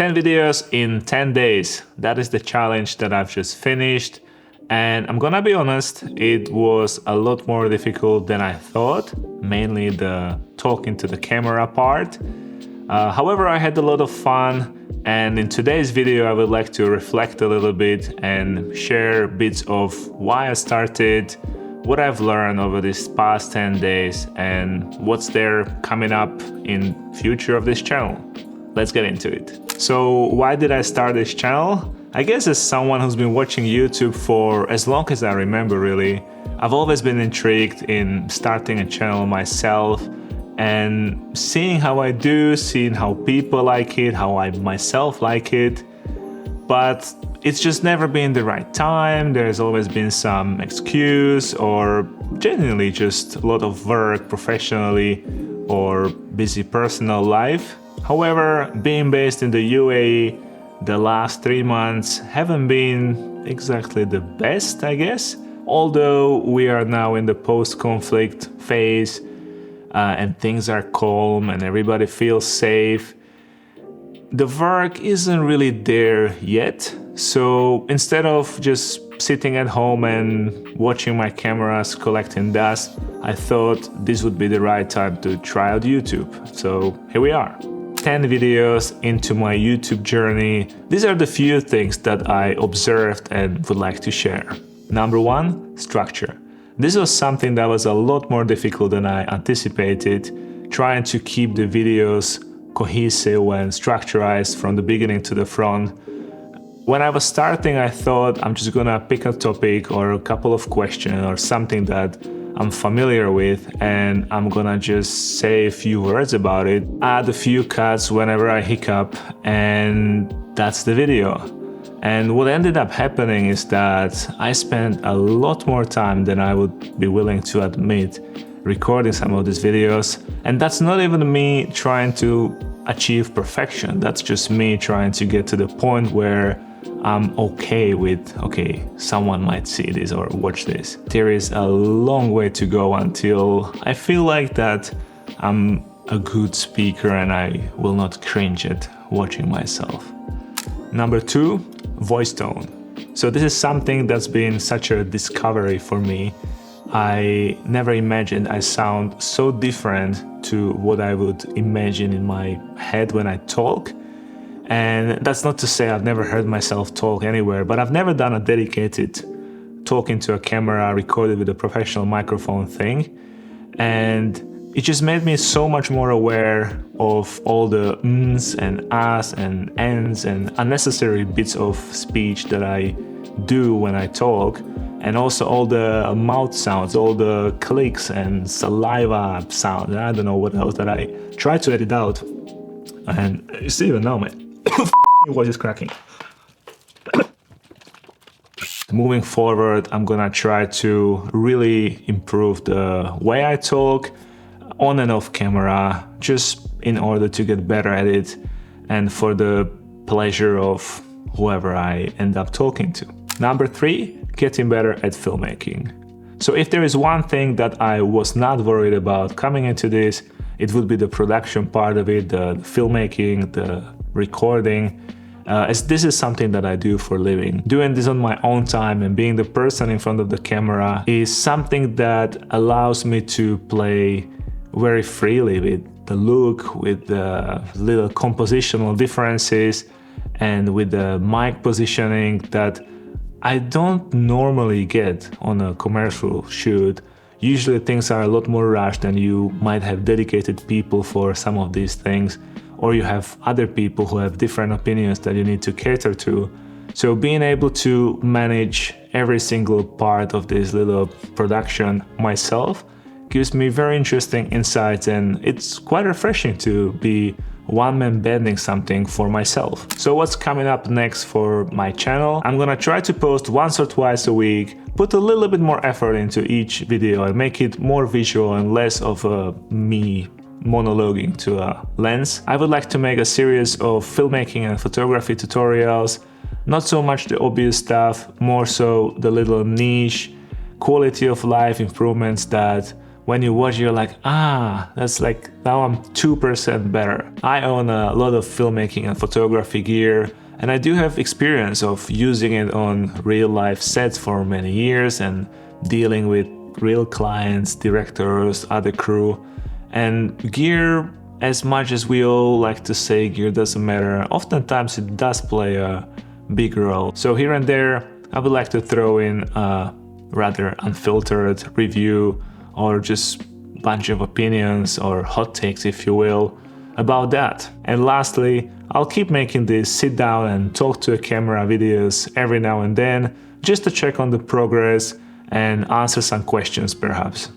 10 videos in 10 days. That is the challenge that I've just finished. And I'm gonna be honest, it was a lot more difficult than I thought, mainly the talking to the camera part. However, I had a lot of fun, and in today's video I would like to reflect a little bit and share bits of why I started, what I've learned over these past 10 days, and what's there coming up in future of this channel. Let's get into it. So why did I start this channel? I guess as someone who's been watching YouTube for as long as I remember really, I've always been intrigued in starting a channel myself and seeing how I do, seeing how people like it, how I myself like it. But it's just never been the right time. There's always been some excuse or genuinely just a lot of work professionally or busy personal life. However, being based in the UAE, the last 3 months haven't been exactly the best, I guess. Although we are now in the post-conflict phase and things are calm and everybody feels safe, the work isn't really there yet. So instead of just sitting at home and watching my cameras collecting dust, I thought this would be the right time to try out YouTube. So here we are. 10 videos into my YouTube journey. These are the few things that I observed and would like to share. Number 1, structure. This was something that was a lot more difficult than I anticipated, trying to keep the videos cohesive and structured from the beginning to the front. When I was starting, I thought I'm just gonna pick a topic or a couple of questions or something that I'm familiar with, and I'm gonna just say a few words about it, add a few cuts whenever I hiccup, and that's the video. And what ended up happening is that I spent a lot more time than I would be willing to admit recording some of these videos. And that's not even me trying to achieve perfection. That's just me trying to get to the point where I'm okay with, okay, someone might see this or watch this. There is a long way to go until I feel like that I'm a good speaker and I will not cringe at watching myself. Number 2, voice tone. So this is something that's been such a discovery for me. I never imagined I sound so different to what I would imagine in my head when I talk. And that's not to say I've never heard myself talk anywhere, but I've never done a dedicated talking to a camera recorded with a professional microphone thing. And it just made me so much more aware of all the ms and ahs and ns and unnecessary bits of speech that I do when I talk. And also all the mouth sounds, all the clicks and saliva sounds. I don't know what else that I try to edit out. And you see even now, man. Your voice is cracking. Moving forward, I'm gonna try to really improve the way I talk on and off camera, just in order to get better at it and for the pleasure of whoever I end up talking to. Number 3, getting better at filmmaking. So if there is one thing that I was not worried about coming into this, it would be the production part of it, the filmmaking, the recording, as this is something that I do for a living. Doing this on my own time and being the person in front of the camera is something that allows me to play very freely with the look, with the little compositional differences, and with the mic positioning that I don't normally get on a commercial shoot. Usually things are a lot more rushed and you might have dedicated people for some of these things, or you have other people who have different opinions that you need to cater to. So being able to manage every single part of this little production myself gives me very interesting insights, and it's quite refreshing to be one-man banding something for myself. So what's coming up next for my channel? I'm gonna try to post once or twice a week, put a little bit more effort into each video and make it more visual and less of a me monologuing to a lens. I would like to make a series of filmmaking and photography tutorials, not so much the obvious stuff, more so the little niche quality of life improvements that when you watch, you're like, that's like, now I'm 2% better. I own a lot of filmmaking and photography gear, and I do have experience of using it on real life sets for many years and dealing with real clients, directors, other crew. And gear, as much as we all like to say gear doesn't matter, oftentimes it does play a big role. So here and there, I would like to throw in a rather unfiltered review or just bunch of opinions or hot takes, if you will, about that. And lastly, I'll keep making these sit down and talk to a camera videos every now and then, just to check on the progress and answer some questions perhaps.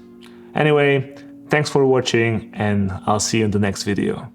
Anyway, thanks for watching, and I'll see you in the next video.